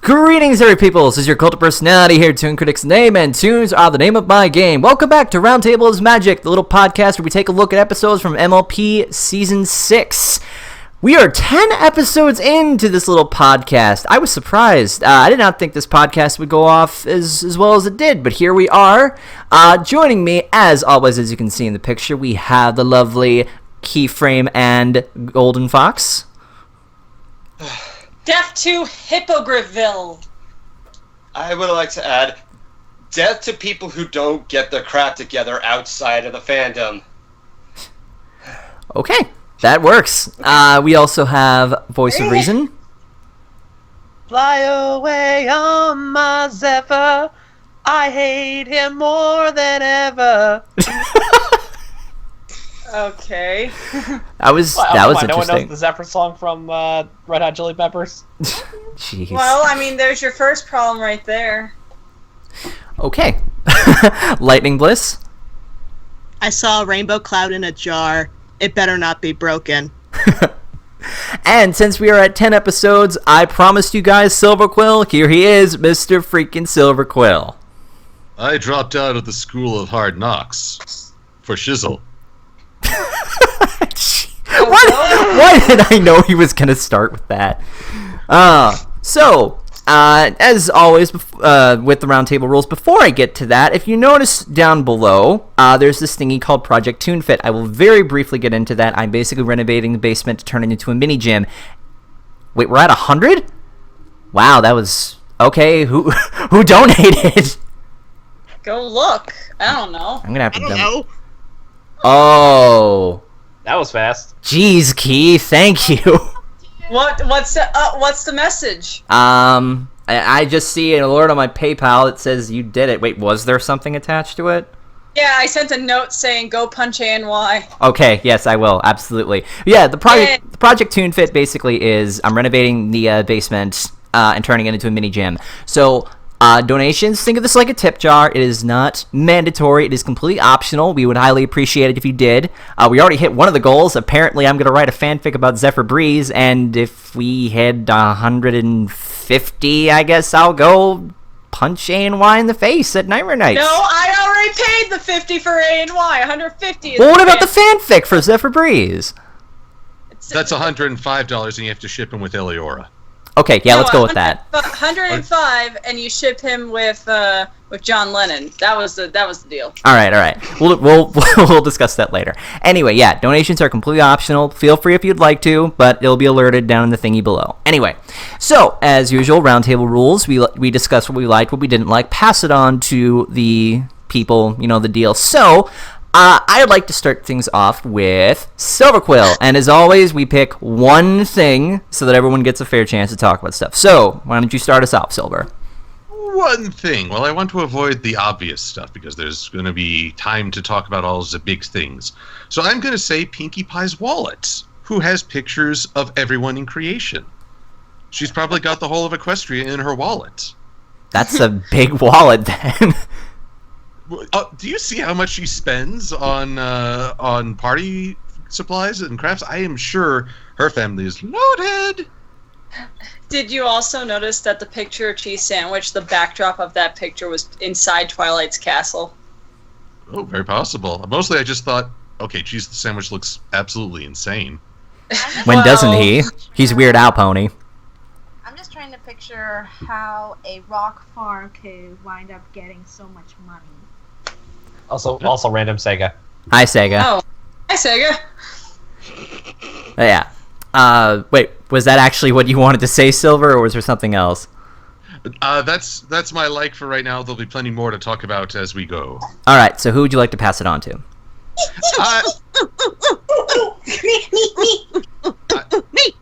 Greetings, every peoples. This is your cult of personality here, ToonKritic's name, and tunes are the name of my game. Welcome back to Roundtable is Magic, the little podcast where we take a look at episodes from MLP Season 6. We are 10 episodes into this little podcast. I was surprised. I did not think this podcast would go off as well as it did, but here we are. Joining me, as always, as you can see in the picture, we have the lovely Keyframe and Golden Fox. Death to Hippogriffville. I would like to add, death to people who don't get their crap together outside of the fandom. Okay, that works. We also have Voice of Reason. Fly away on my Zephyr. I hate him more than ever. Okay. That was interesting. No one knows the Zephyr song from Red Hot Chili Peppers? Jeez. Well, I mean, there's your first problem right there. Okay. Lightning Bliss. I saw a rainbow cloud in a jar. It better not be broken. And since we are at 10 episodes, I promised you guys Silver Quill. Here he is, Mr. freaking Silver Quill. I dropped out of the School of Hard Knocks for shizzle. Why did I know he was going to start with that? As always, with the Roundtable rules, before I get to that, if you notice down below, there's this thingy called Project ToonFit. I will very briefly get into that. I'm basically renovating the basement to turn it into a mini gym. Wait, we're at 100? Wow, that was... Okay, who donated? Go look. I don't know. I'm going to have to... I don't know. Oh... That was fast. Jeez, Key, thank you. What's the message? I just see an alert on my PayPal that says you did it. Wait, was there something attached to it? Yeah, I sent a note saying go punch ANY. Okay, yes, I will, absolutely. Yeah, the Project ToonFit basically is I'm renovating the basement and turning it into a mini gym. So donations, think of this like a tip jar. It is not mandatory. It is completely optional. We would highly appreciate it if you did. We already hit one of the goals. Apparently, I'm going to write a fanfic about Zephyr Breeze, and if we hit 150, I guess I'll go punch A&Y in the face at Nightmare Nights. No, I already paid the 50 for ANY. 150 is Well, what about the fanfic for Zephyr Breeze? That's $105, and you have to ship him with Eleora. Okay, yeah, let's go with that. 105, and you ship him with John Lennon. That was the deal. All right. We'll discuss that later. Anyway, yeah, donations are completely optional. Feel free if you'd like to, but it'll be alerted down in the thingy below. Anyway, so as usual, Roundtable rules. We discuss what we liked, what we didn't like, pass it on to the people. You know the deal. So. I'd like to start things off with Silver Quill, and as always, we pick one thing so that everyone gets a fair chance to talk about stuff. So, why don't you start us off, Silver? One thing. Well, I want to avoid the obvious stuff because there's going to be time to talk about all the big things. So I'm going to say Pinkie Pie's wallet, who has pictures of everyone in creation. She's probably got the whole of Equestria in her wallet. That's a big wallet, then. Do you see how much she spends on party supplies and crafts? I am sure her family is loaded. Did you also notice that the picture of Cheese Sandwich, the backdrop of that picture was inside Twilight's castle? Oh, very possible. Mostly I just thought, okay, Cheese Sandwich looks absolutely insane. When doesn't he? He's Weird Al Pony. I'm just trying to picture how a rock farm could wind up getting so much money. Also random Sega. Hi, Sega. Oh, hi, Sega. Yeah. Wait, was that actually what you wanted to say, Silver, or was there something else? That's my like for right now. There'll be plenty more to talk about as we go. All right, so who would you like to pass it on to? Me!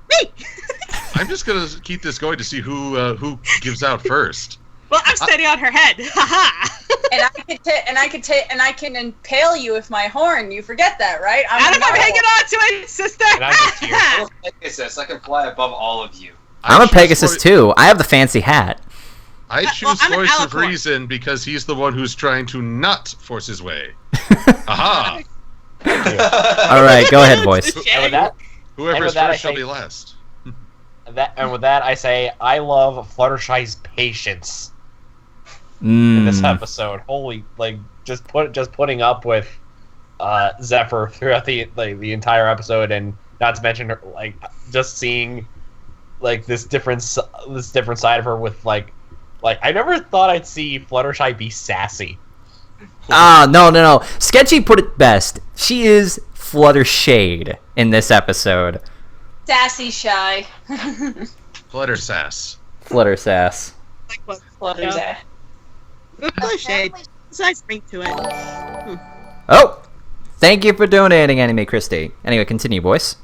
I'm just gonna keep this going to see who gives out first. Well, I'm standing on her head. Haha. And I can impale you with my horn. You forget that, right? I'm hanging on to it, sister. And I'm just here. Pegasus, I can fly above all of you. I'm a Pegasus, too. I have the fancy hat. I choose I'm an Voice of Alicorn. Reason because he's the one who's trying to not force his way. Aha! All right, go ahead, Voice. And with that, Whoever is that, first shall be last. And with that, I say I love Fluttershy's patience in this episode. Holy, just putting up with Zephyr throughout the entire episode, and not to mention her, just seeing this different side of her with like I never thought I'd see Fluttershy be sassy. No. Sketchy put it best. She is Fluttershade in this episode. Sassy shy. Flutter sass. Flutter sass. Like what? Flutter sass. Flutter shade. There's a nice ring to it. Oh! Thank you for donating, Anime Christie. Anyway, continue, boys.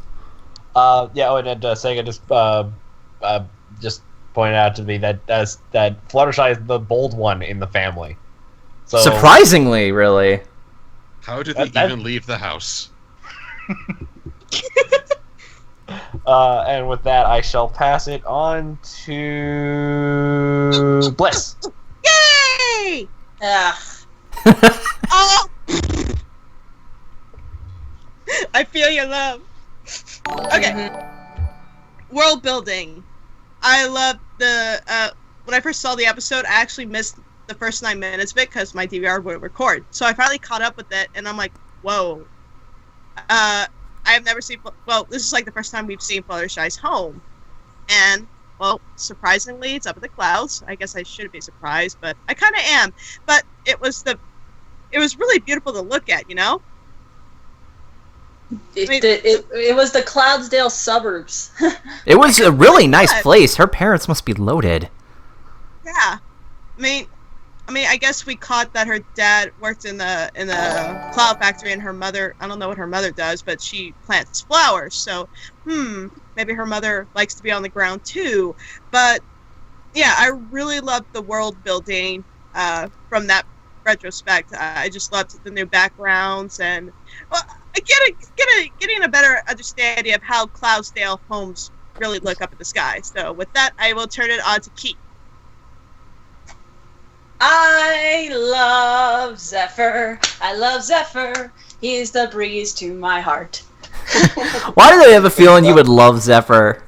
And Sega just pointed out to me that Fluttershy is the bold one in the family. So, surprisingly, really. How did they even leave the house? And with that, I shall pass it on to Bliss. Yay! Ugh. Oh! I feel your love. Okay. World building. I love the when I first saw the episode, I actually missed the first 9 minutes of it because my DVR wouldn't record. So I finally caught up with it, and I'm like, whoa. I have never seen... Well, this is the first time we've seen Fluttershy's home. And, well, surprisingly, it's up in the clouds. I guess I shouldn't be surprised, but I kind of am. But it was really beautiful to look at, you know? It was the Cloudsdale suburbs. It was a really nice place. Her parents must be loaded. Yeah. I mean, I guess we caught that her dad worked in the cloud factory, and her mother, I don't know what her mother does, but she plants flowers. So, maybe her mother likes to be on the ground too. But yeah, I really loved the world building from that retrospect. I just loved the new backgrounds and getting a better understanding of how Cloudsdale homes really look up at the sky. So with that, I will turn it on to Keith. I love Zephyr. He's the breeze to my heart. Why do they have a feeling you would love Zephyr?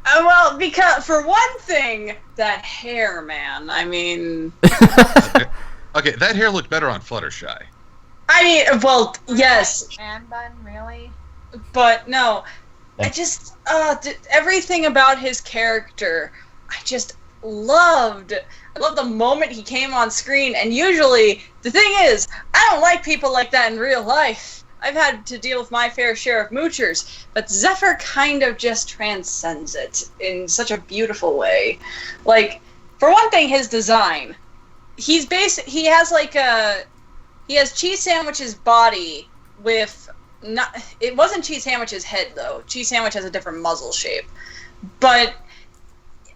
Well, because for one thing, that hair, man. I mean, Okay, that hair looked better on Fluttershy. I mean, well, yes, Man bun, really? but no. I just everything about his character, I just loved. I love the moment he came on screen, and usually, the thing is, I don't like people like that in real life. I've had to deal with my fair share of moochers, but Zephyr kind of just transcends it in such a beautiful way. Like, for one thing, his design. He has Cheese Sandwich's body with it wasn't Cheese Sandwich's head though. Cheese Sandwich has a different muzzle shape, but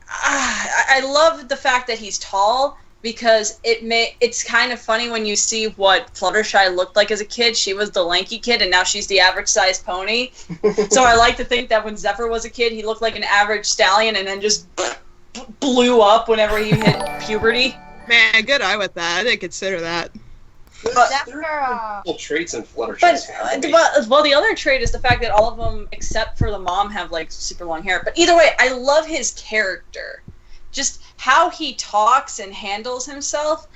I love the fact that he's tall because it's kind of funny when you see what Fluttershy looked like as a kid. She was the lanky kid, and now she's the average-sized pony. So I like to think that when Zephyr was a kid, he looked like an average stallion, and then just blew up whenever he hit puberty. Man, good eye with that. I didn't consider that. But Traits in Fluttershy's family. well, the other trait is the fact that all of them, except for the mom, have super long hair. But either way, I love his character. Just how he talks and handles himself.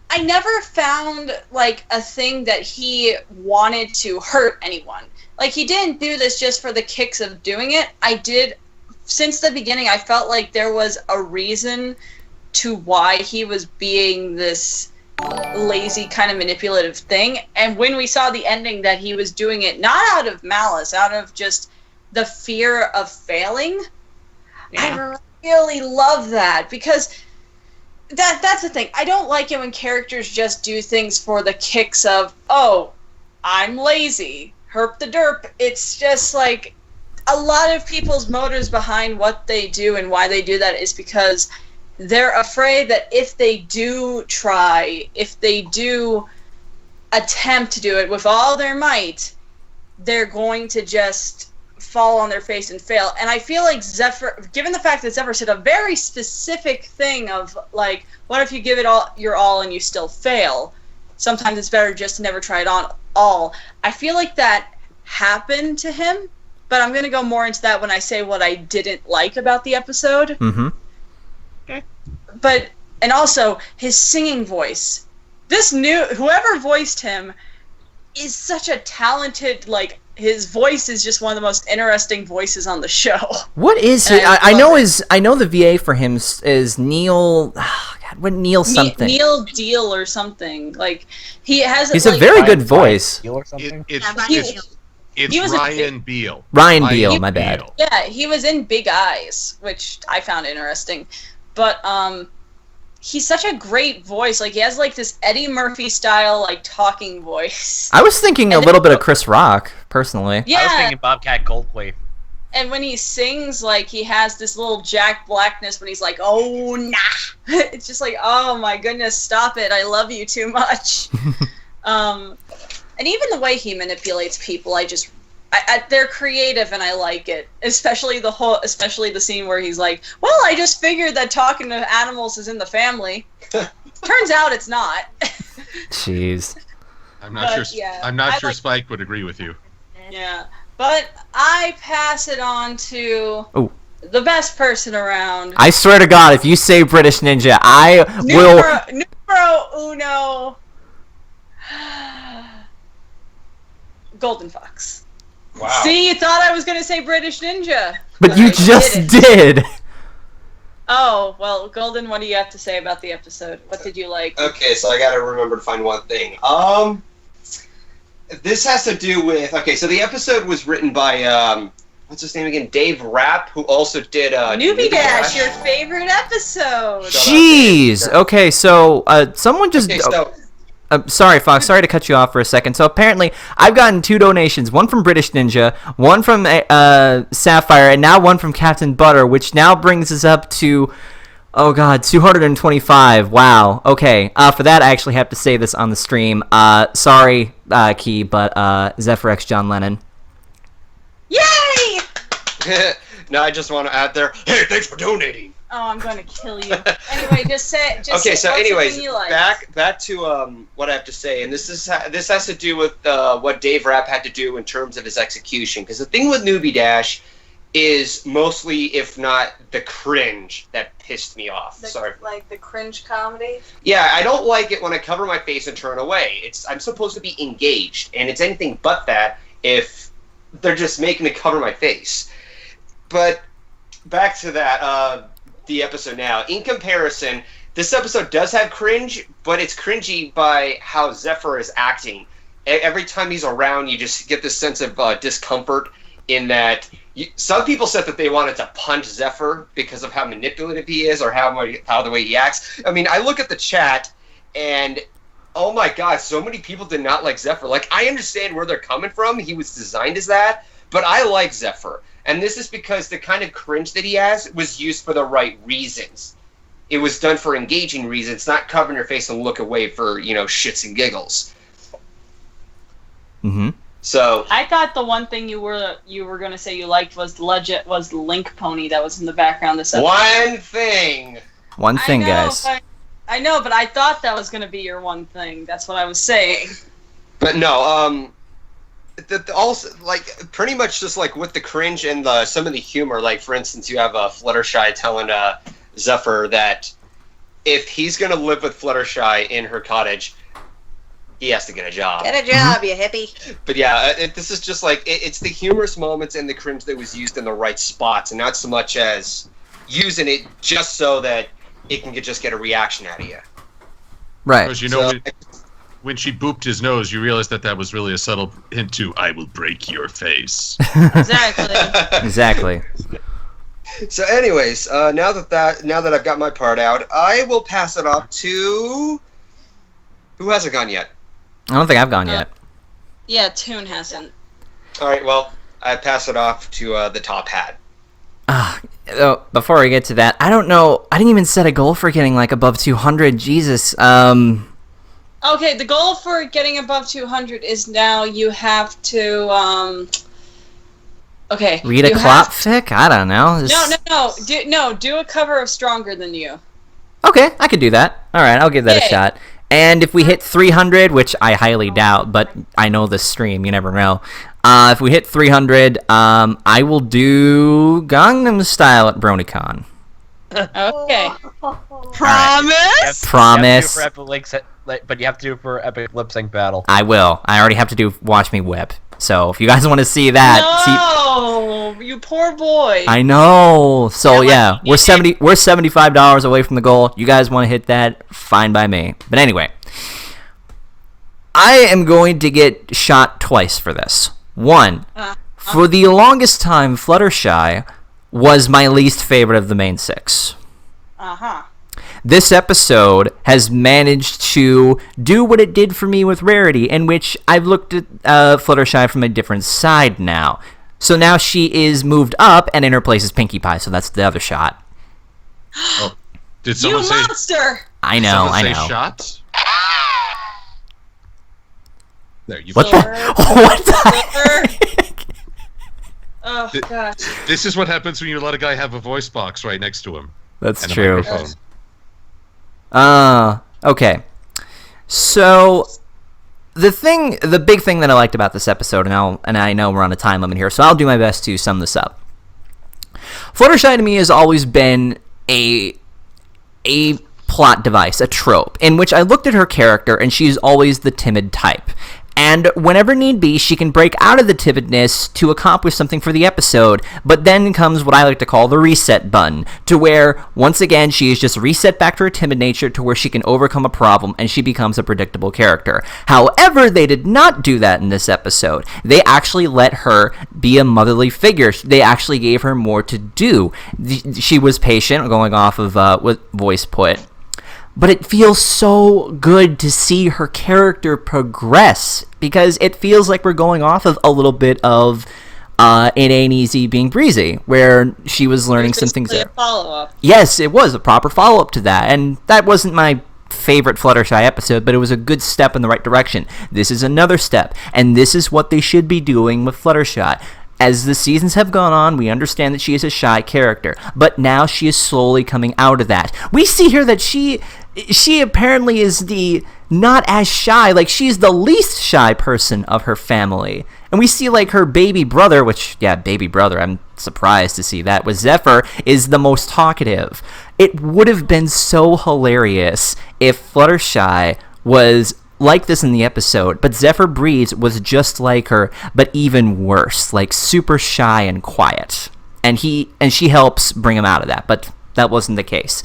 I never found a thing that he wanted to hurt anyone. He didn't do this just for the kicks of doing it. Since the beginning, I felt like there was a reason to why he was being this lazy kind of manipulative thing. And when we saw the ending that he was doing it not out of malice, out of just the fear of failing, I really love that, because that's the thing. I don't like it when characters just do things for the kicks of, oh, I'm lazy, herp the derp. It's just a lot of people's motives behind what they do and why they do that is because they're afraid that if they do try, if they do attempt to do it with all their might, they're going to just fall on their face and fail. And I feel like Zephyr, given the fact that Zephyr said a very specific thing of, what if you give it your all and you still fail? Sometimes it's better just to never try it on all. I feel like that happened to him, but I'm going to go more into that when I say what I didn't like about the episode. Mm-hmm. Okay. But, and also, his singing voice. Whoever voiced him is such a talented, like, his voice is just one of the most interesting voices on the show. What is it? I know the VA for him is Neil. Oh, God, what Neil something? Neil Deal or something. Like he's a very good voice. Deal or something? It's He was Ryan Beale. Ryan Beale, my bad. Beale. Yeah, he was in Big Eyes, which I found interesting. But he's such a great voice. Like he has like this Eddie Murphy style like talking voice. I was thinking a little bit of Chris Rock, personally. Yeah. I was thinking Bobcat Goldthwait. And when he sings, like, he has this little Jack Blackness when he's like, oh, nah. It's just like, oh, my goodness, stop it. I love you too much. And even the way he manipulates people, they're creative and I like it. Especially the scene where he's like, well, I just figured that talking to animals is in the family. Turns out it's not. Jeez. I'm not sure. Yeah, I'm not sure Spike would agree with you. Yeah. But I pass it on to the best person around. I swear to God, if you say British Ninja, I will. Numero uno. Golden Fox. Wow. See, you thought I was going to say British Ninja. But you I just didn't. did. Oh, well, Golden, what do you have to say about the episode? What did you like? Okay, so I gotta remember to find one thing. This has to do with... Okay, so the episode was written by, what's his name again? Dave Rapp, who also did, Newbie Dash, your favorite episode. Jeez. Okay, so someone just. Okay, so... Sorry, Fox. Sorry to cut you off for a second. So apparently, I've gotten 2 donations. One from British Ninja, one from Sapphire, and now one from Captain Butter, which now brings us up to, oh God, 225. Wow. Okay. For that, I actually have to say this on the stream. Sorry, Key, but Zephyr X John Lennon. Yay! No, I just want to add there, hey, thanks for donating. Oh, I'm going to kill you. Anyway, just say. Okay, so what's anyways, something you like? back to what I have to say, and this has to do with what Dave Rapp had to do in terms of his execution. Because the thing with Newbie Dash is mostly, if not the cringe, that pissed me off. Sorry. Like the cringe comedy? Yeah, I don't like it when I cover my face and turn away. I'm supposed to be engaged, and it's anything but that if they're just making me cover my face. But back to that. The episode now. In comparison, this episode does have cringe, but it's cringy by how Zephyr is acting. Every time he's around, you just get this sense of discomfort in that... some people said that they wanted to punch Zephyr because of how manipulative he is or how the way he acts. I mean, I look at the chat, and oh my god, so many people did not like Zephyr. Like, I understand where they're coming from. He was designed as that, but I like Zephyr. And this is because the kind of cringe that he has was used for the right reasons. It was done for engaging reasons, not covering your face and look away for, shits and giggles. Mm-hmm. So I thought the one thing you were going to say you liked was Link Pony that was in the background this episode. One thing, guys. I know, but I thought that was going to be your one thing. That's what I was saying. But no, also, like, pretty much just like with the cringe and some of the humor, like, for instance, you have Fluttershy telling Zephyr that if he's going to live with Fluttershy in her cottage, he has to get a job. Get a job, you hippie. But yeah, this is just like, it's the humorous moments and the cringe that was used in the right spots, and not so much as using it just so that it can just get a reaction out of you. Right. Because when she booped his nose, you realized that was really a subtle hint to "I will break your face." Exactly. So, anyways, now that I've got my part out, I will pass it off to who hasn't gone yet. I don't think I've gone yet. Yeah, Toon hasn't. All right, well, I pass it off to the top hat. Before we get to that, I don't know. I didn't even set a goal for getting like above 200. Jesus. Okay, the goal for getting above 200 is now you have to, okay. Read a clop fic? I don't know. No. Do a cover of Stronger Than You. Okay, I could do that. Alright, I'll give that a shot. And if we hit 300, which I highly doubt, but I know this stream, you never know. If we hit 300, I will do Gangnam Style at BronyCon. Okay. Promise? Promise. But you have to do it for Epic Lip Sync Battle. I will. I already have to do Watch Me Whip. So if you guys want to see that, No, you poor boy. I know. So yeah, we're $75 away from the goal. You guys want to hit that? Fine by me. But anyway, I am going to get shot twice for this. One, for the longest time, Fluttershy was my least favorite of the main six. This episode has managed to do what it did for me with Rarity, in which I've looked at Fluttershy from a different side now. So now she is moved up, and in her place is Pinkie Pie, so that's the other shot. Oh, did someone You say? monster! I know, I know. Shot? There, you. What the? What the? Oh gosh. This is what happens when you let a guy have a voice box right next to him. That's and a true. microphone. Okay. So the big thing that I liked about this episode, and I know we're on a time limit here, so I'll do my best to sum this up. Fluttershy to me has always been a plot device, a trope, in which I looked at her character and she's always the timid type. And whenever need be, she can break out of the timidness to accomplish something for the episode, but then comes what I like to call the reset button, to where, once again, she is just reset back to her timid nature to where she can overcome a problem and she becomes a predictable character. However, they did not do that in this episode. They actually let her be a motherly figure. They actually gave her more to do. She was patient, going off of what Voice put. But it feels so good to see her character progress, because it feels like we're going off of a little bit of It Ain't Easy Being Breezy, where she was learning some things there. A follow-up. Yes, it was a proper follow-up to that, and that wasn't my favorite Fluttershy episode, but it was a good step in the right direction. This is another step, and this is what they should be doing with Fluttershy. As the seasons have gone on, we understand that she is a shy character, but now she is slowly coming out of that. We see here that she apparently is the not as shy, like she's the least shy person of her family. And we see like her baby brother, I'm surprised to see that, with Zephyr, is the most talkative. It would have been so hilarious if Fluttershy was like this in the episode, but Zephyr Breeze was just like her, but even worse, like super shy and quiet. And she helps bring him out of that, but that wasn't the case.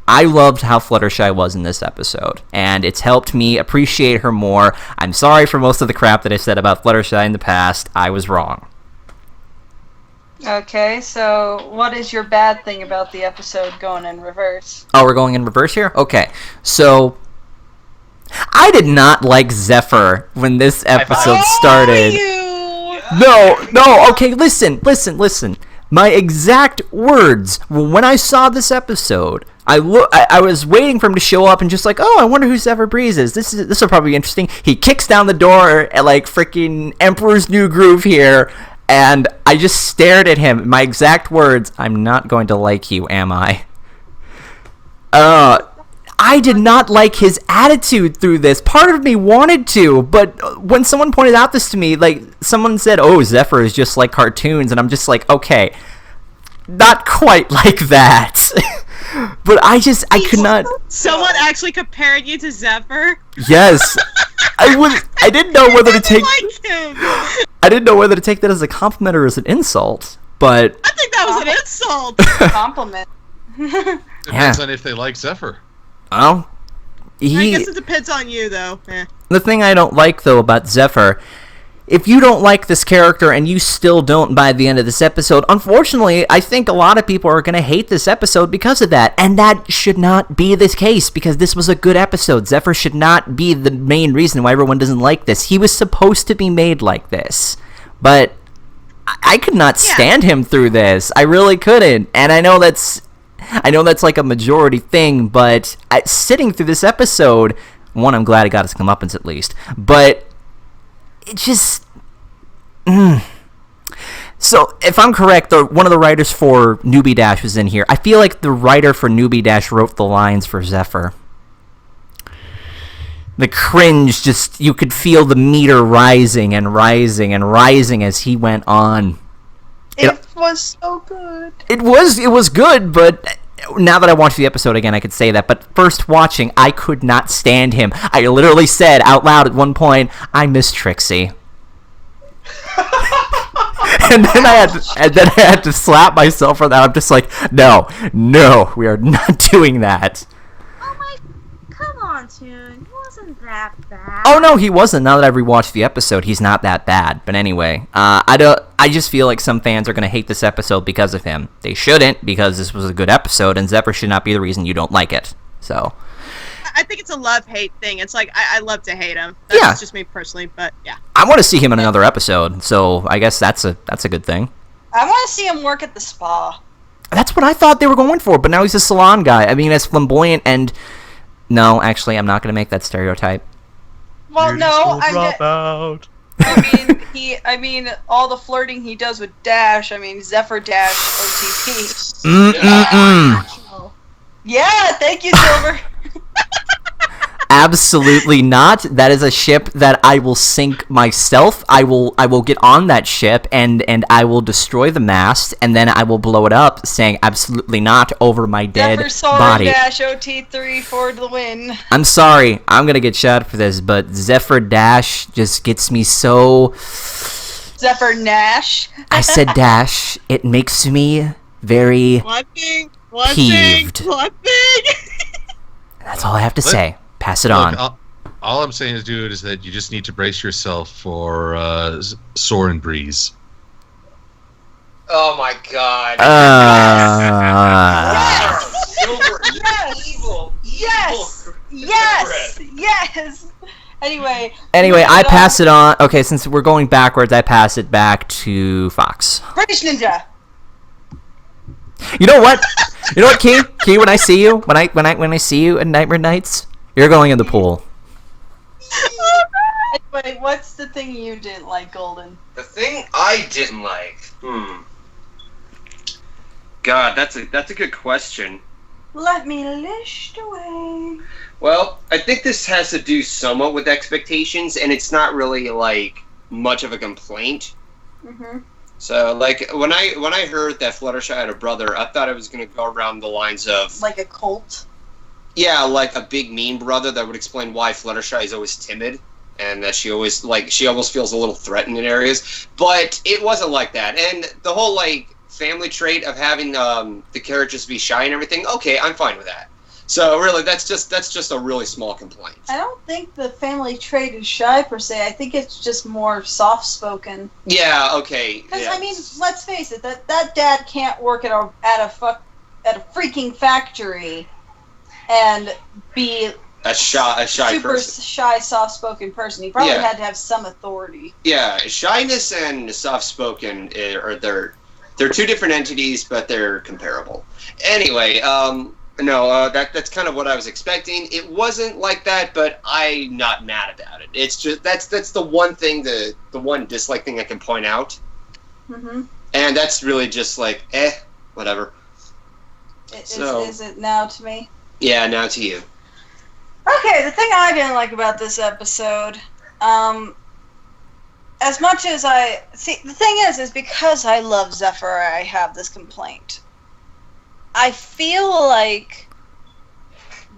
I loved how Fluttershy was in this episode, and it's helped me appreciate her more. I'm sorry for most of the crap that I said about Fluttershy in the past. I was wrong. Okay, so what is your bad thing about the episode going in reverse? Oh, we're going in reverse here? Okay, so I did not like Zephyr when this episode started. No, okay, listen. My exact words when I saw this episode, I was waiting for him to show up and just like, oh, I wonder who Zephyr Breeze is. This will probably be interesting. He kicks down the door at like freaking Emperor's New Groove here, and I just stared at him. My exact words, I'm not going to like you, am I? I did not like his attitude through this. Part of me wanted to, but when someone pointed out this to me, like, someone said, oh, Zephyr is just like cartoons, and I'm just like, okay, not quite like that. But I could not. Someone actually compared you to Zephyr? Yes. I didn't know whether to take. Like him. I didn't know whether to take that as a compliment or as an insult, but I think that was an insult. Compliment. Depends on if they like Zephyr. Well, I guess it depends on you, though. The thing I don't like, though, about Zephyr, if you don't like this character and you still don't by the end of this episode, unfortunately, I think a lot of people are going to hate this episode because of that. And that should not be the case, because this was a good episode. Zephyr should not be the main reason why everyone doesn't like this. He was supposed to be made like this. But I could not stand him through this. I really couldn't. And I know that's like a majority thing, but sitting through this episode, one, I'm glad it got his comeuppance at least, but it just... So, if I'm correct, one of the writers for Newbie Dash was in here. I feel like the writer for Newbie Dash wrote the lines for Zephyr. The cringe, just, you could feel the meter rising and rising and rising as he went on. It was so good. It was good, but now that I watched the episode again, I could say that. But first watching, I could not stand him. I literally said out loud at one point, I miss Trixie. and then I had to slap myself for that. I'm just like, no, we are not doing that. Oh my, come on, Toon. He wasn't that bad. Oh no, he wasn't. Now that I've rewatched the episode, he's not that bad. But anyway, I just feel like some fans are gonna hate this episode because of him. They shouldn't, because this was a good episode, and Zephyr should not be the reason you don't like it. So, I think it's a love-hate thing. It's like, I love to hate him. That's just me personally, but yeah. I want to see him in another episode, so I guess that's a good thing. I want to see him work at the spa. That's what I thought they were going for, but now he's a salon guy. I mean, as flamboyant and... No, actually, I'm not going to make that stereotype. Well, no, out. I mean, all the flirting he does with Dash. I mean, Zephyr Dash OTP. Yeah, thank you, Silver. Absolutely not. That is a ship that I will sink myself. I will get on that ship and I will destroy the mast, and then I will blow it up, saying absolutely not over my dead Zephyr Solar body. Dash OT3 for the win. I'm sorry, I'm gonna get shot for this, but Zephyr Dash just gets me so... Zephyr Nash. I said Dash. It makes me very One thing. peeved. That's all I have to say. Pass it on. All I'm saying, dude, is that you just need to brace yourself for Soarin' Breeze. Oh my god. Silver, Yes. Anyway, I pass it on. Okay, since we're going backwards, I pass it back to Fox. British Ninja. You know what? Key, when I see you, when I see you at Nightmare Nights, you're going in the pool. Anyway, what's the thing you didn't like, Golden? The thing I didn't like. God, that's a good question. Let me list away. Well, I think this has to do somewhat with expectations, and it's not really like much of a complaint. So, like, when I heard that Fluttershy had a brother, I thought it was going to go around the lines of... Like a cult? Yeah, like a big mean brother that would explain why Fluttershy is always timid, and that she almost feels a little threatened in areas. But it wasn't like that. And the whole, like, family trait of having the characters be shy and everything, okay, I'm fine with that. So, really, that's just a really small complaint. I don't think the family trait is shy, per se. I think it's just more soft-spoken. Yeah, okay. Because, yeah. I mean, let's face it, that dad can't work at a freaking factory and be a shy super person. shy, soft-spoken person. He probably had to have some authority. Yeah, shyness and soft-spoken they're two different entities, but they're comparable. Anyway, no, that's kind of what I was expecting. It wasn't like that, but I'm not mad about it. It's just that's the one thing, the one dislike thing I can point out. And that's really just like, whatever. Is it now to me? Yeah, now to you. Okay, the thing I didn't like about this episode, as much as the thing is because I love Zephyr, I have this complaint. I feel like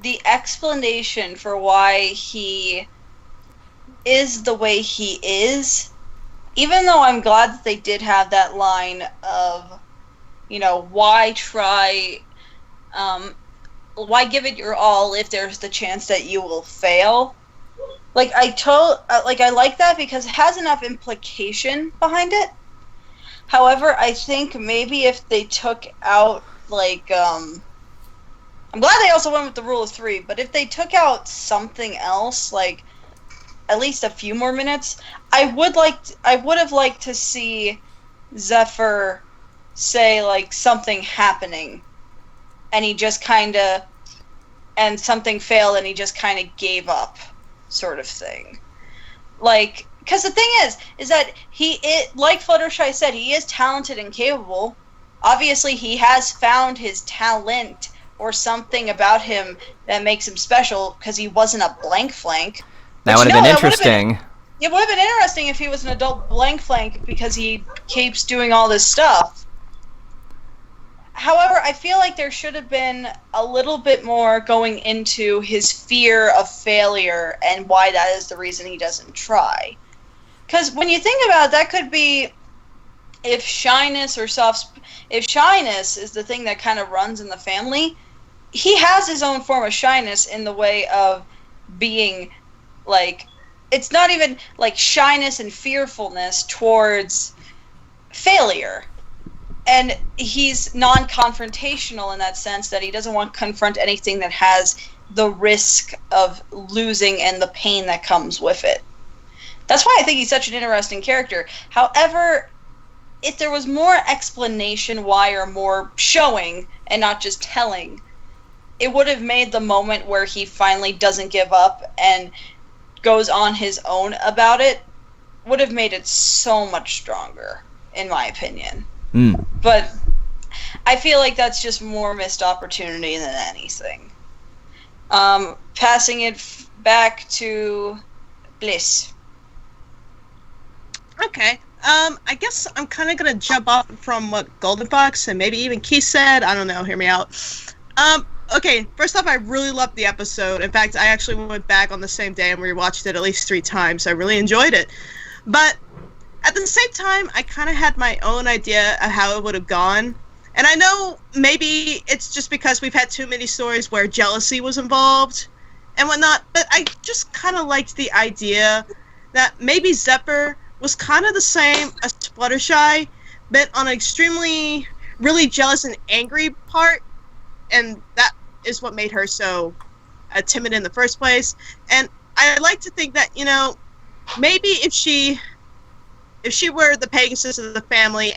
the explanation for why he is the way he is, even though I'm glad that they did have that line of, why give it your all if there's the chance that you will fail? Like, I like that because it has enough implication behind it. However, I think maybe if they took out, I'm glad they also went with the rule of 3, but if they took out something else, like at least a few more minutes, I would have liked to see Zephyr say, like, something happening, and he just and something failed, and he just kind of gave up, sort of thing. Like, because the thing is that like Fluttershy said, he is talented and capable. Obviously, he has found his talent or something about him that makes him special because he wasn't a blank flank. That would have been interesting. It would have been interesting if he was an adult blank flank because he keeps doing all this stuff. However, I feel like there should have been a little bit more going into his fear of failure and why that is the reason he doesn't try. Because when you think about it, that could be if shyness is the thing that kind of runs in the family, he has his own form of shyness in the way of being like, it's not even like shyness and fearfulness towards failure. And he's non-confrontational in that sense that he doesn't want to confront anything that has the risk of losing and the pain that comes with it. That's why I think he's such an interesting character. However, if there was more explanation why or more showing and not just telling, it would have made the moment where he finally doesn't give up and goes on his own about it, would have made it so much stronger, in my opinion. But I feel like that's just more missed opportunity than anything. Passing it back to Bliss. Okay. I guess I'm kind of going to jump off from what Golden Fox and maybe even Keith said. I don't know. Hear me out. Okay. First off, I really loved the episode. In fact, I actually went back on the same day and rewatched it at least 3 times. I really enjoyed it. But at the same time, I kind of had my own idea of how it would have gone. And I know maybe it's just because we've had too many stories where jealousy was involved and whatnot. But I just kind of liked the idea that maybe Zephyr was kind of the same as Fluttershy, but on an extremely, really jealous and angry part, and that is what made her so timid in the first place. And I like to think that, you know, maybe if she were the Pegasus of the family,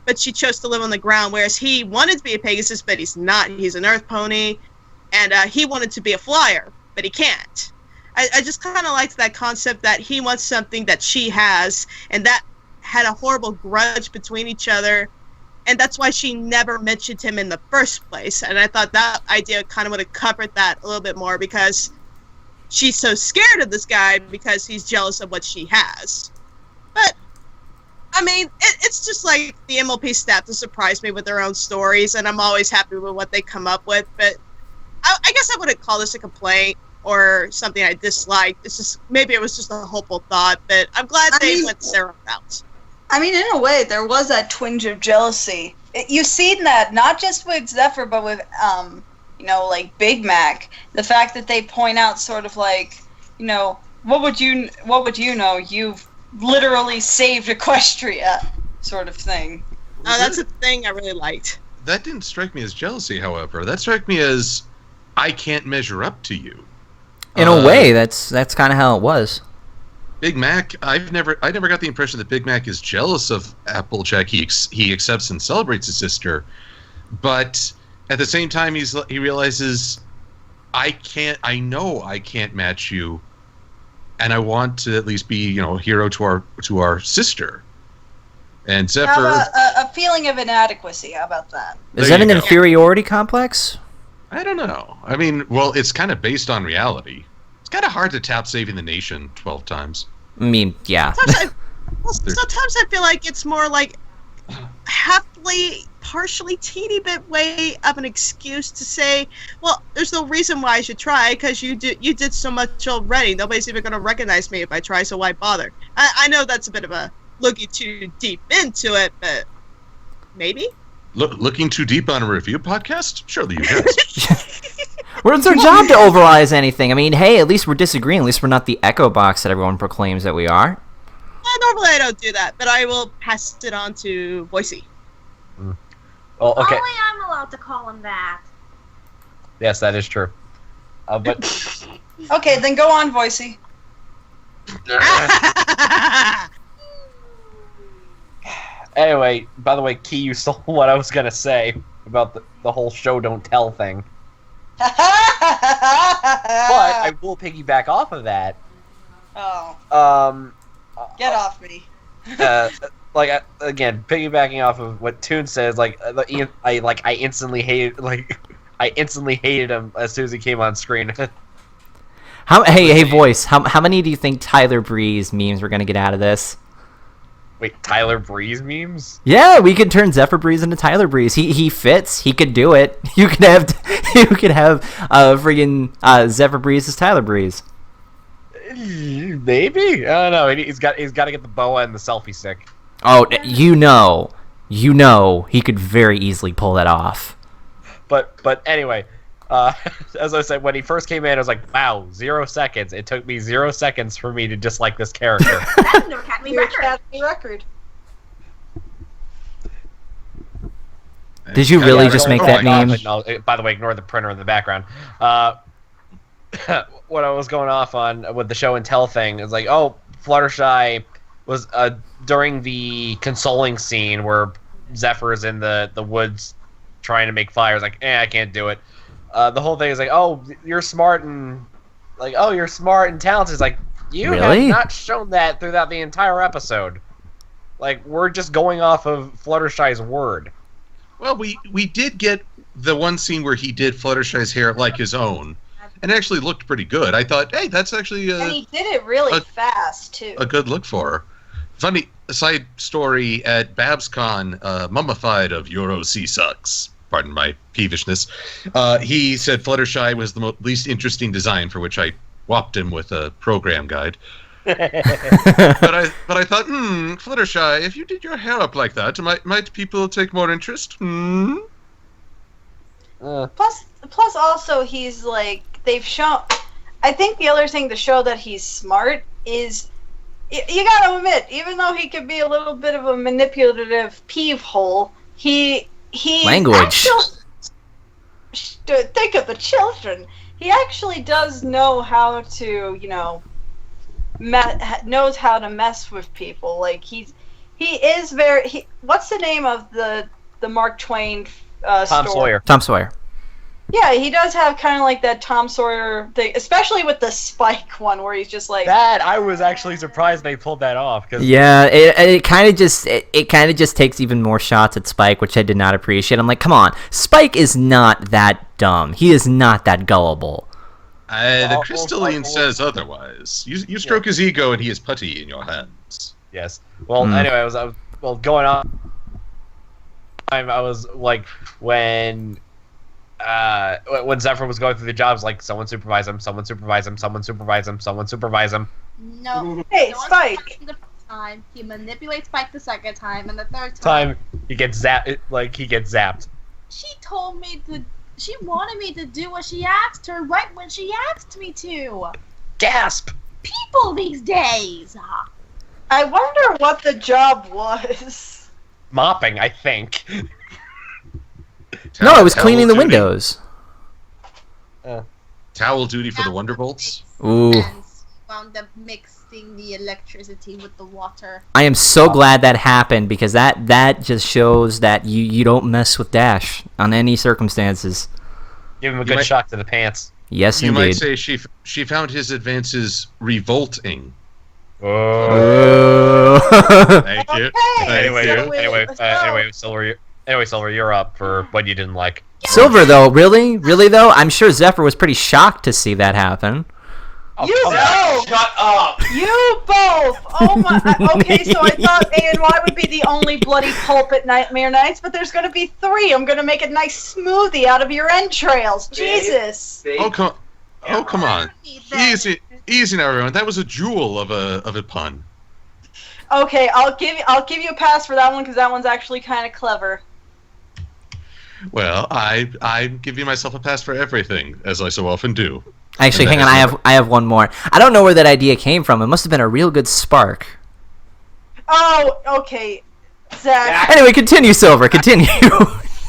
but she chose to live on the ground, whereas he wanted to be a Pegasus, but he's not. He's an Earth pony, and he wanted to be a flyer, but he can't. I just kind of liked that concept that he wants something that she has, and that had a horrible grudge between each other, and that's why she never mentioned him in the first place. And I thought that idea kind of would have covered that a little bit more, because she's so scared of this guy because he's jealous of what she has. But, I mean, it's just like the MLP staff to surprise me with their own stories, and I'm always happy with what they come up with, but I guess I wouldn't call this a complaint or something I disliked. It's just, maybe it was just a hopeful thought, but I'm glad they went Sarah out. I mean, in a way, there was that twinge of jealousy. You've seen that, not just with Zephyr, but with, you know, like Big Mac. The fact that they point out sort of like, you know, what would you know? You've literally saved Equestria, sort of thing. Oh, that's a thing I really liked. That didn't strike me as jealousy, however. That struck me as, I can't measure up to you. In a way, that's kind of how it was. Big Mac, I never got the impression that Big Mac is jealous of Applejack. He accepts and celebrates his sister, but at the same time, he realizes, I know I can't match you, and I want to at least be, you know, hero to our sister. And Zephyr, How about a feeling of inadequacy? How about that? Is that an inferiority complex? I don't know. I mean, well, it's kind of based on reality. It's kind of hard to tap Saving the Nation 12 times. I mean, yeah. Sometimes I feel like it's more like partially teeny bit way of an excuse to say, well, there's no reason why I should try, because you did so much already. Nobody's even going to recognize me if I try, so why bother? I know that's a bit of a looking too deep into it, but maybe? Looking too deep on a review podcast? Surely you guys. Well, it's our job to overanalyze anything. I mean, hey, at least we're disagreeing. At least we're not the echo box that everyone proclaims that we are. Normally I don't do that, but I will pass it on to Boise. Well, okay. Only I'm allowed to call him that. Yes, that is true. But Okay, then go on, Boise. anyway, by the way, Key, you stole what I was gonna say about the whole show don't tell thing. But I will piggyback off of that. Oh. Get off me. Again, piggybacking off of what Toon says, I instantly hated, I instantly hated him as soon as he came on screen. Hey, voice. How many do you think Tyler Breeze memes we're gonna get out of this? Wait, Tyler Breeze memes? Yeah, we could turn Zephyr Breeze into Tyler Breeze. He fits. He could do it. You could have friggin' Zephyr Breeze as Tyler Breeze. Maybe? I don't know. He's got to get the boa and the selfie stick. Oh, you know, he could very easily pull that off. But anyway, as I said, when he first came in, I was like, wow, 0 seconds. It took me 0 seconds for me to dislike this character. That's no Academy Your record. Academy record. Did you really just make that meme? No, by the way, ignore the printer in the background. What I was going off on with the show and tell thing is like, oh, Fluttershy was during the consoling scene where Zephyr is in the woods trying to make fires. Like, I can't do it. The whole thing is like, oh, you're smart and talented. It's like, you Really? have not shown that throughout the entire episode. Like, we're just going off of Fluttershy's word. Well, we did get the one scene where he did Fluttershy's hair like his own, and it actually looked pretty good. I thought, hey, that's actually And he did it really fast, too. a good look for her. Funny side story, at BabsCon, Mummified of Euro C sucks. Pardon my peevishness. He said Fluttershy was the least interesting design, for which I whopped him with a program guide. but I thought, Fluttershy, if you did your hair up like that, might people take more interest? Plus, also, he's like, they've shown. I think the other thing to show that he's smart is, you gotta admit, even though he could be a little bit of a manipulative peeve hole, he Language. Think of the children. He actually does know how to, knows how to mess with people. Like he is very. What's the name of the Mark Twain Tom story? Sawyer. Tom Sawyer. Yeah, he does have kind of like that Tom Sawyer thing, especially with the Spike one, where he's just like That I was actually surprised they pulled that off. Cause Yeah, it kind of just takes even more shots at Spike, which I did not appreciate. I'm like, come on, Spike is not that dumb. He is not that gullible. The crystalline says otherwise. You stroke his ego, and he is putty in your hands. Yes. Well, anyway, I was going on. I was like when Zephyr was going through the jobs, like someone supervise him, someone supervise him, someone supervise him, someone supervise him. No. Hey, No one Spike. supervised him the first time. He manipulates Spike the second time, and the third time. He gets zapped. Like he gets zapped. She told me to. She wanted me to do what she asked her right when she asked me to. Gasp! People these days. I wonder what the job was. Mopping, I think. No, I was Towel cleaning the duty. windows. Towel duty for the Wonderbolts. Ooh. Wound up mixing the electricity with the water. I am so glad that happened, because that just shows that you don't mess with Dash on any circumstances. Give him a You good might- shock to the pants. Yes, You indeed. might say she found his advances revolting. Oh. Thank you. Okay. Anyway, Silver, you're up for what you didn't like. Silver, though, really though, I'm sure Zephyr was pretty shocked to see that happen. You come on. both! Shut up! You both! Oh my. Okay, so I thought A&Y would be the only bloody pulp at Nightmare Nights, but there's gonna be 3. I'm gonna make a nice smoothie out of your entrails. Jesus! Oh come on. Easy now, everyone. That was a jewel of a pun. Okay, I'll give you a pass for that one, because that one's actually kind of clever. Well, I'm giving myself a pass for everything, as I so often do. Actually, hang on, I have one more. I don't know where that idea came from. It must have been a real good spark. Oh, okay. Zach. Anyway, continue, Silver. Continue.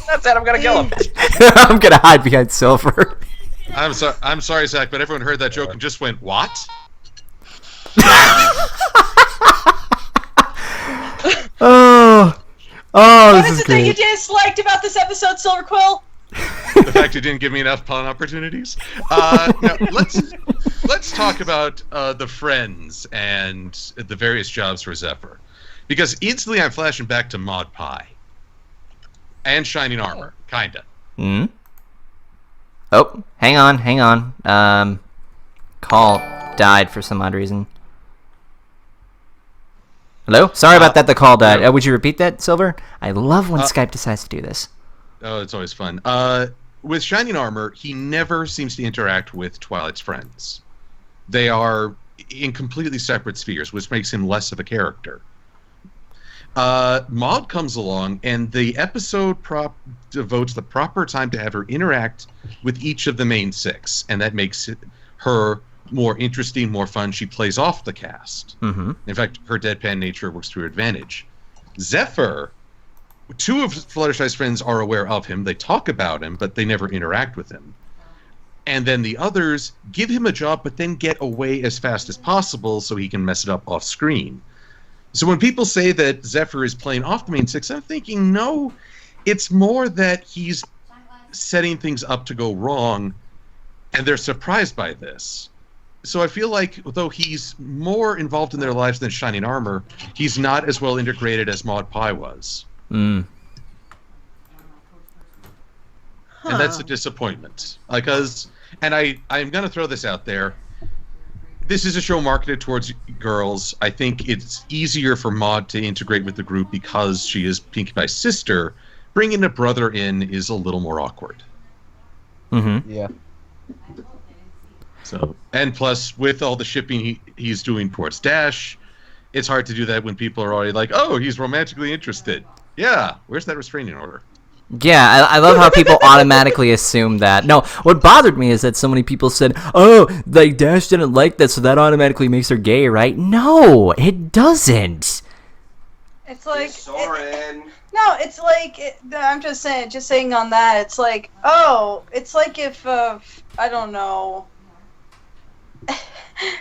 That's it. I'm gonna kill him. I'm gonna hide behind Silver. I'm sorry, Zach, but everyone heard that joke and just went, "What?" Oh, What this is is it that you great. disliked about this episode, Silver Quill? The fact you didn't give me enough pun opportunities. Now let's talk about the friends and the various jobs for Zephyr, because instantly I'm flashing back to Mod Pie and Shining Armor, kinda. Hmm? Oh, hang on. Call died for some odd reason. Hello? Sorry about that, the call died. Would you repeat that, Silver? I love when Skype decides to do this. Oh, it's always fun. With Shining Armor, he never seems to interact with Twilight's friends. They are in completely separate spheres, which makes him less of a character. Maud comes along, and the episode devotes the proper time to have her interact with each of the main six, and that makes her more interesting, more fun. She plays off the cast. Mm-hmm. In fact, her deadpan nature works to her advantage. Zephyr, two of Fluttershy's friends are aware of him. They talk about him, but they never interact with him. And then the others give him a job, but then get away as fast as possible so he can mess it up off screen. So when people say that Zephyr is playing off the main six, I'm thinking, no, it's more that he's setting things up to go wrong, and they're surprised by this. So I feel like, though he's more involved in their lives than Shining Armor, he's not as well integrated as Maud Pie was. Mm. And that's a disappointment. And I'm going to throw this out there. This is a show marketed towards girls. I think it's easier for Maud to integrate with the group because she is Pinkie Pie's sister. Bringing a brother in is a little more awkward. Mm-hmm. Yeah. So, and plus, with all the shipping he's doing towards Dash, it's hard to do that when people are already like, oh, he's romantically interested. Yeah, where's that restraining order? Yeah, I love how people automatically assume that. No, what bothered me is that so many people said, oh, like, Dash didn't like that, so that automatically makes her gay, right? No, it doesn't. It's like... Soren. No, it's like... I'm just saying on that, it's like, oh, it's like if, I don't know...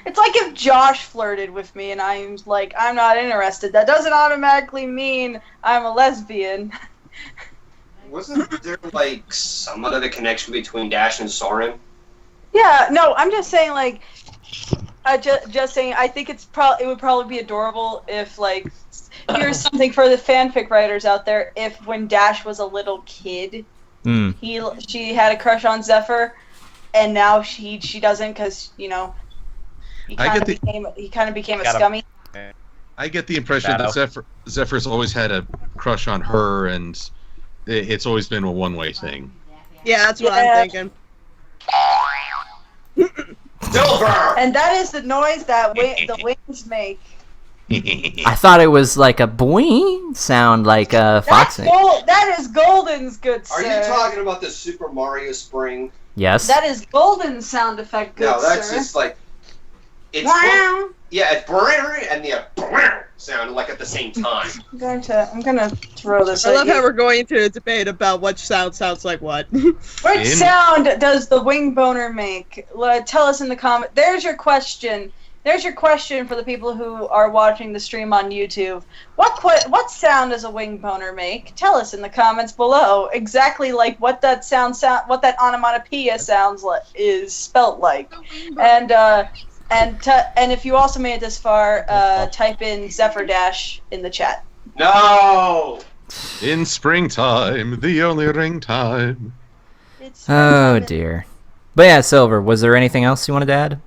It's like if Josh flirted with me and I'm like, I'm not interested. That doesn't automatically mean I'm a lesbian. Wasn't there, like, somewhat of a connection between Dash and Soren? Yeah, no, I'm just saying, like, just saying, I think it would probably be adorable if, like, here's something for the fanfic writers out there, if when Dash was a little kid, she had a crush on Zephyr, and now she doesn't because, you know, he kind of became a scummy. I get the impression that Zephyr's always had a crush on her, and it's always been a one-way thing. Yeah, that's what I'm thinking. Silver! And that is the noise that the wings make. I thought it was like a boing sound, like a fox. That is Golden's, good sir. Are you talking about the Super Mario Spring? Yes. That is Golden's sound effect, good sir. No, that's just like... It's wow. Yeah, it's and the sound like at the same time. I'm gonna throw this. I love how we're going into a debate about which sound sounds like what. Which sound does the wing boner make? Tell us in the comment. There's your question. There's your question for the people who are watching the stream on YouTube. What sound does a wing boner make? Tell us in the comments below exactly like what that what that onomatopoeia sounds like is spelt like, and if you also made it this far, type in Zephyr Dash in the chat. No. In springtime, the only ring time. Oh dear. But yeah, Silver, was there anything else you wanted to add?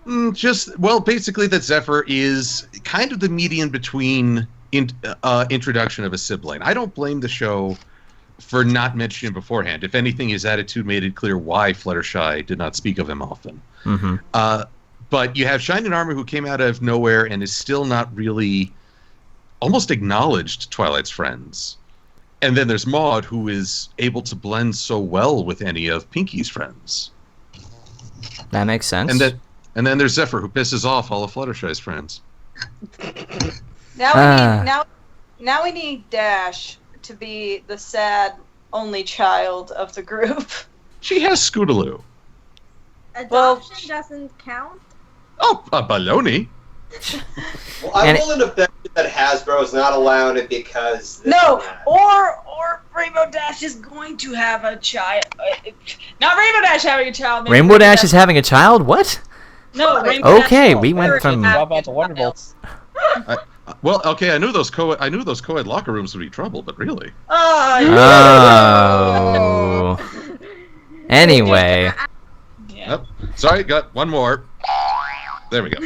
Basically that Zephyr is kind of the median between introduction of a sibling. I don't blame the show for not mentioning him beforehand. If anything, his attitude made it clear why Fluttershy did not speak of him often. Mm-hmm. But you have Shining Armor, who came out of nowhere and is still not really almost acknowledged Twilight's friends. And then there's Maud, who is able to blend so well with any of Pinkie's friends. That makes sense. And then there's Zephyr, who pisses off all of Fluttershy's friends. Now we need Dash to be the sad only child of the group. She has Scootaloo. Adoption doesn't count? Oh, baloney. Well, I'm willing to bet that Hasbro is not allowing it because... or Rainbow Dash is going to have a child. Not Rainbow Dash having a child. Rainbow Dash is having a child? What? No, Rainbow Dash. Okay, we went from... How about the Wonderbolts? Well, okay, I knew those co-ed locker rooms would be trouble, but really. Oh. Anyway. Yeah. Oh, sorry, got one more. There we go.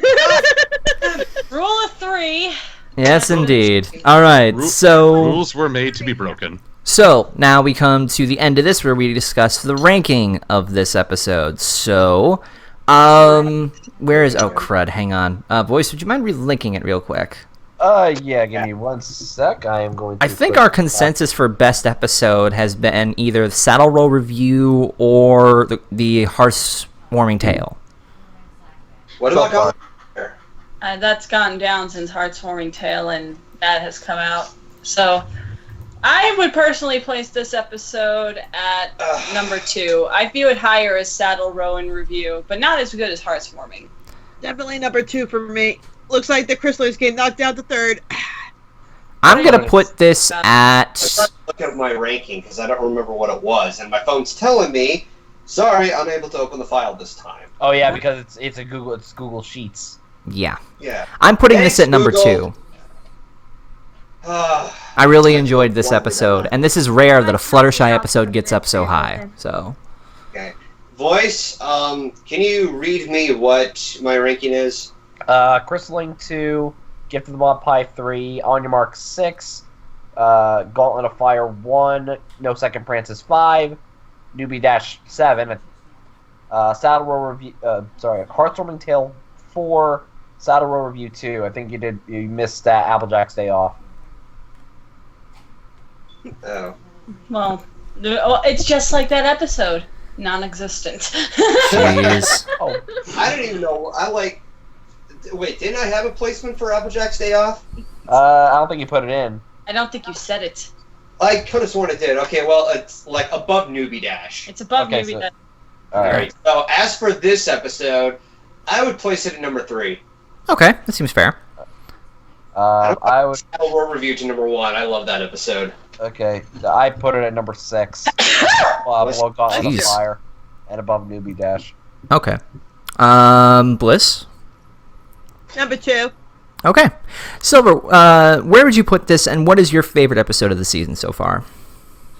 Rule of 3. Yes, indeed. All right, so Rules were made to be broken. So now we come to the end of this, where we discuss the ranking of this episode. So, where is? Oh crud! Hang on, voice. Would you mind relinking it real quick? Yeah, give me 1 sec. I am going to. I think our consensus for best episode has been either the Saddle Row review or the Heartwarming Tale. What about Gone? That's gone down since Heartwarming Tale, and that has come out. So, I would personally place this episode at number 2. I view it higher as Saddle Row and Review, but not as good as Heartwarming. Definitely number 2 for me. Looks like the Chrysalers getting knocked down to 3rd. I'm gonna put this I'm at. trying to look at my ranking because I don't remember what it was, and my phone's telling me, sorry, unable to open the file this time. Oh yeah, because it's Google Sheets. Yeah, Yeah. I'm putting Thanks, this at number Google. 2. I really enjoyed this episode, and this is rare that a Fluttershy episode gets up so high. So, Okay. Voice, can you read me what my ranking is? Crystalling 2, Gift of the Mod Pie 3, On Your Mark 6, Gauntlet of Fire 1, No Second Prances 5, Newbie Dash 7, Saddle Row Review, Heartwarming Tale 4, Saddle Row Review 2. I think you missed Applejack's Day Off. Oh. Well, it's just like that episode. Non-existent. jeez. Oh, I don't even know. Wait, didn't I have a placement for Applejack's Day Off? I don't think you put it in. I don't think you said it. I could have sworn it did. Okay, well, it's like above Newbie Dash. It's above Okay, maybe so- that. Alright. So as for this episode, I would place it at number 3. Okay, that seems fair. I would. Saddle Row Review to number 1. I love that episode. Okay, I put it at number 6. Below Gauntlet of Jeez. Fire, and above Newbie Dash. Okay. Bliss. Number 2. Okay. Silver, where would you put this, and what is your favorite episode of the season so far?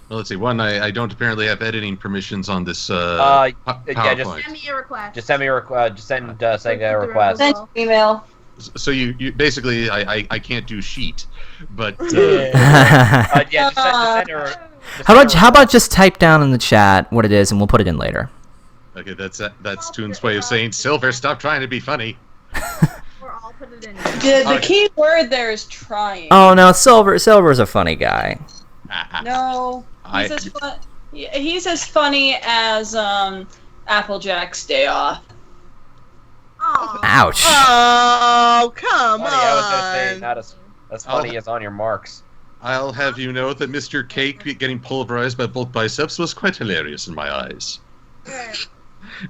Well, let's see. One, I don't apparently have editing permissions on this yeah, PowerPoint. Send me a request. Just send me a request. Just send Sega a request. Send email. So you basically, I can't do sheet, but Yeah, just send her. How about just type down in the chat what it is, and we'll put it in later. okay, that's Toon's way of saying Silver, stop trying to be funny. Or I'll put it in. The key word there is trying. Oh no, Silver's a funny guy. No, he's as funny as Applejack's Day Off. Aw. Ouch. Oh, come Funny, I was gonna say on. not as funny as On Your Marks. I'll have you know that Mr. Cake getting pulverized by both biceps was quite hilarious in my eyes.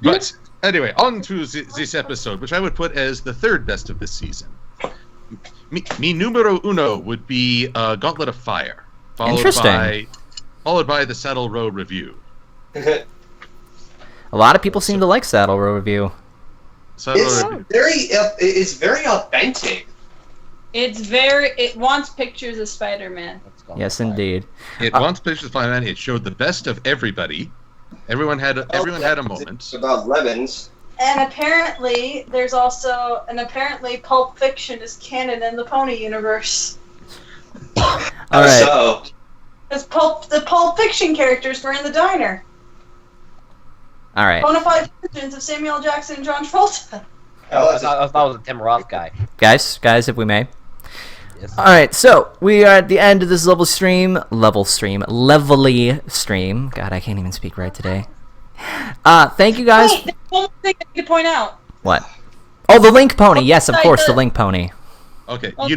But anyway, on to this episode, which I would put as the 3rd best of this season. Mi numero uno would be Gauntlet of Fire, Interesting. followed by the Saddle Row Review. A lot of people seem to like Saddle Row Review. Saddle Row Review. It's very authentic. It wants pictures of Spider-Man. Yes, indeed. It wants pictures of Spider-Man. It showed the best of everybody. Everyone had a moment. It's about lemons. And apparently, Pulp Fiction is canon in the Pony universe. All right. So, Because the Pulp Fiction characters were in the diner. All right. Bonafide versions of Samuel L. Jackson and John Travolta. Oh, I thought it was a Tim Roth guy. Guys, if we may. Yes. All right, so we are at the end of this lovely stream. God, I can't even speak right today. Thank you guys. Wait, there's one more thing I need to point out. What? Oh, the Link Pony. Yes, of course, the Link Pony. Okay, Well,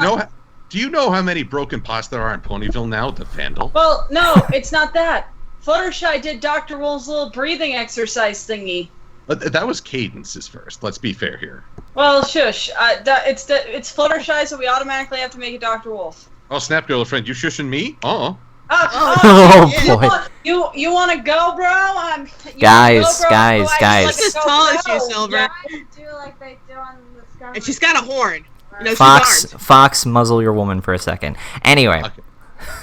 do you know how many broken pots there are in Ponyville now? The Vandal. Well, no, it's not that. Fluttershy did Dr. Wolf's little breathing exercise thingy. But that was Cadence's first. Let's be fair here. Well, shush. It's Fluttershy, so we automatically have to make it Dr. Wolf. Oh, snap, girlfriend, you shushing me? Oh. Oh, boy. You want to go, bro? Guys. Look as tall as you, Silver. Yeah, do like they do on the Discovery. And she's got a horn. You know, she's armed. Fox, muzzle your woman for a second. Anyway. Okay.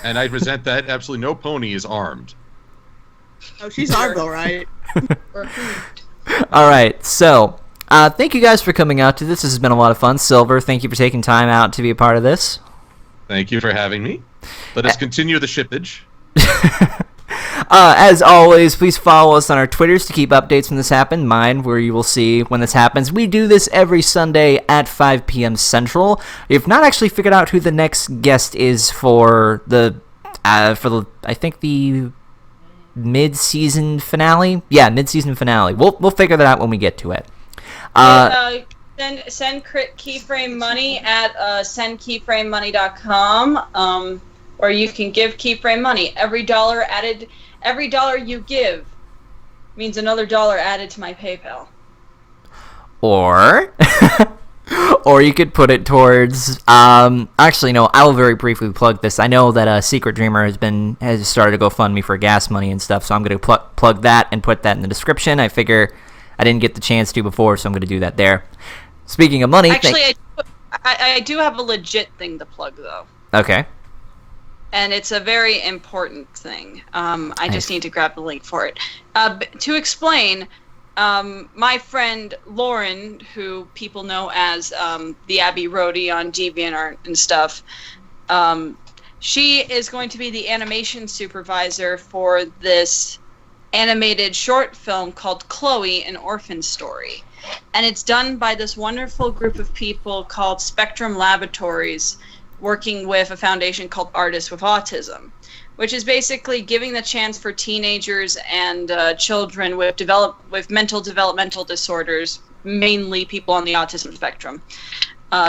And I resent that. Absolutely no pony is armed. Oh, she's Argo, right? Or hoot. All right, so thank you guys for coming out to this. This has been a lot of fun. Silver, thank you for taking time out to be a part of this. Thank you for having me. Let us continue the shippage. As always, please follow us on our Twitters to keep updates when this happens. Mine, where you will see when this happens. We do this every Sunday at 5 p.m. Central. We've not actually figured out who the next guest is for the I think the mid-season finale. Yeah, mid-season finale. We'll figure that out when we get to it. Send keyframe money at sendkeyframemoney.com, or you can give keyframe money. Every dollar you give means another dollar added to my PayPal. Or you could put it towards actually no, I will very briefly plug this. I know that Secret Dreamer has started a GoFundMe for gas money and stuff, so I'm going to plug that and put that in the description. I figure I didn't get the chance to before, so I'm going to do that there. Speaking of money, actually, I do have a legit thing to plug, though. Okay. And it's a very important thing. I just need to grab the link for it. To explain, my friend Lauren, who people know as the Abby Roadie on DeviantArt and stuff, she is going to be the animation supervisor for this animated short film called Chloe, an Orphan Story. And it's done by this wonderful group of people called Spectrum Laboratories, working with a foundation called Artists with Autism, which is basically giving the chance for teenagers and children with mental developmental disorders, mainly people on the autism spectrum,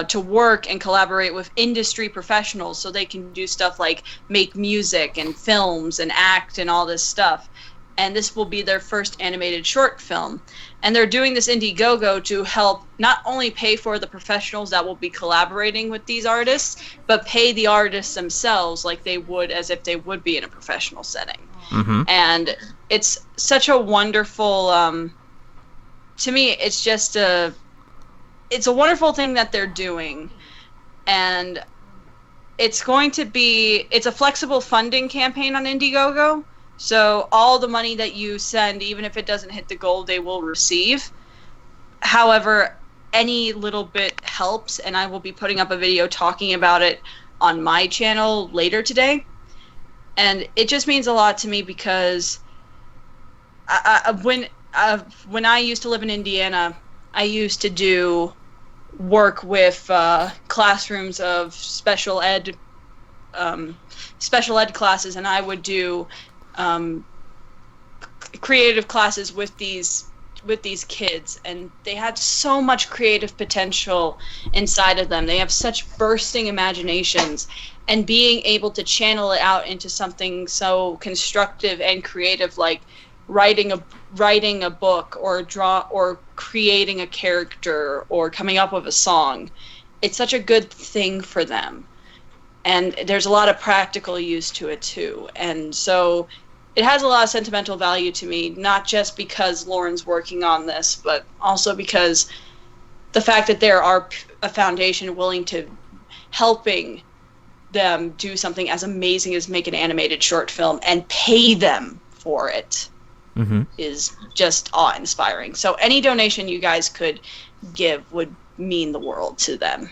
to work and collaborate with industry professionals so they can do stuff like make music and films and act and all this stuff. And this will be their first animated short film. And they're doing this Indiegogo to help not only pay for the professionals that will be collaborating with these artists, but pay the artists themselves like they would as if they would be in a professional setting. Mm-hmm. And it's such a wonderful, to me, it's a wonderful thing that they're doing. And it's a flexible funding campaign on Indiegogo. So all the money that you send, even if it doesn't hit the goal, they will receive. However, any little bit helps, and I will be putting up a video talking about it on my channel later today. And it just means a lot to me because when I used to live in Indiana, I used to do work with classrooms of special ed classes, and I would do creative classes with these kids, and they had so much creative potential inside of them. They have such bursting imaginations, and being able to channel it out into something so constructive and creative, like writing a book or creating a character or coming up with a song, it's such a good thing for them. And there's a lot of practical use to it too. And so it has a lot of sentimental value to me, not just because Lauren's working on this, but also because the fact that there are a foundation willing to helping them do something as amazing as make an animated short film and pay them for it is just awe-inspiring. So any donation you guys could give would mean the world to them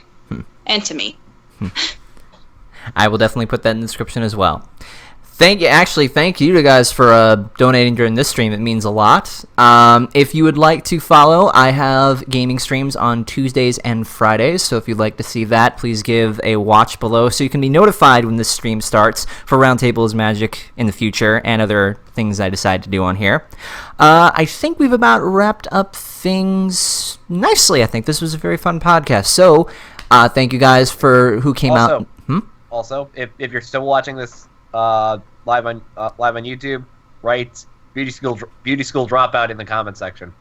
and to me. I will definitely put that in the description as well. Thank you to guys for donating during this stream. It means a lot. If you would like to follow, I have gaming streams on Tuesdays and Fridays, so if you'd like to see that, please give a watch below so you can be notified when this stream starts for Roundtable is Magic in the future and other things I decide to do on here. I think we've about wrapped up things nicely. I think this was a very fun podcast. So thank you guys for who came out. Also, if you're still watching this live on YouTube, write beauty school dropout in the comment section.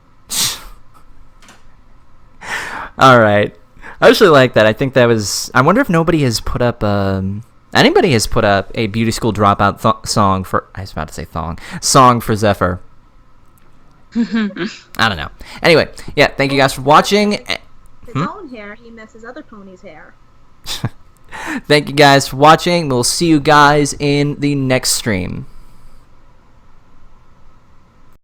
All right, I actually like that. I think that was. I wonder if anybody has put up a beauty school dropout song for. I was about to say song for Zephyr. I don't know. Anyway, yeah. Thank you guys for watching. His own hair, he messes other ponies' hair. Thank you guys for watching. We'll see you guys in the next stream.